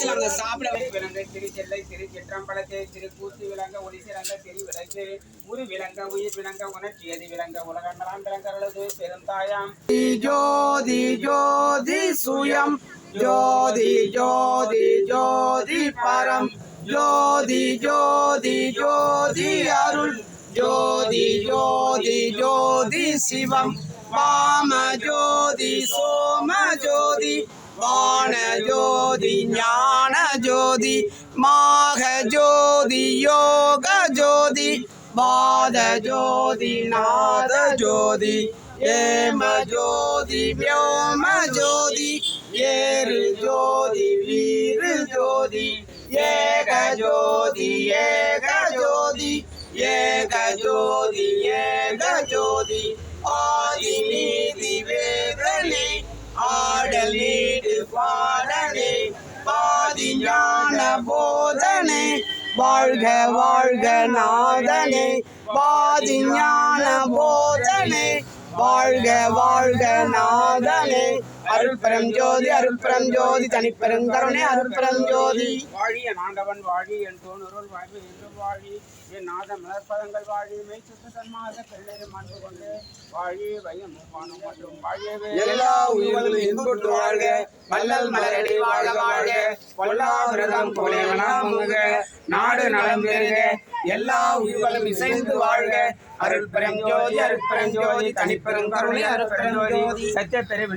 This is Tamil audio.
பேசலாங்க சாப்பிட விலங்க திருச்செல்லை திருச்சிற்றம்பலத்தை திருக்கூத்து விலங்க ஒளிசிறங்க திரு விளக்கு உரு விலங்க உயிர் விலங்க உணர்ச்சியது விலங்க உலகங்களாம் விலங்கரளது பெருந்தாயாம் ஜோதி ஜோதி சுயம் ஜோதி ஜோதி ஜோதி பரம் ஜோதி ஜோதி ஜோதி அருள் ஜோதி ஜோதி ஜோதி சிவம் வாம ஜோதி சோம ஜோதி வான ஜோதி ஞான ஜோதி மாக ஜோதி யோக ஜோதி வாத ஜோதி நாத ஜோதி ஏம ஜோதி வியோம ஜோதி ஏறு ஜோதி வீரு ஜோதி ஏக ஜோதி ஏக ஜோதி ஏக ஜோதி ஏக ஜோதி ஆதி நீதி வேதனே ஆடல் நீடு பாடனே பாதி ஞான போதனே வாழ்க வாழ்க நாதனே பாதி ஞான போதனே வாழ்க வாழ்க நாதனே அருட்பெரும் ஜோதி தனிப்பெருங்கருணை அருட்பெரும் ஜோதி வாழிய நாண்டவன் வாழி என் தோணுருள் வாழ்வு என்றும் வாழி என் நாத மலர்பதங்கள் வாழி மெய் சுத்த தன்மாக பிள்ளைகள் மன்று கொண்டு வாழி வையம் வானம் மற்றும் வாழியவே எல்லா உயிர்களும் இன்புற்று வாழ்க வள்ளல் மலரடி வாழ்க வாழ்க கொல்லா விரதம் கொலைவனாமுக நாடு நலம் பெறுக எல்லா உயிர்களும் இசைந்து வாழ்க அருட்பெரும் ஜோதி தனிப்பெருங்கருணை அருட்பெரும் ஜோதி சத்திய பெரு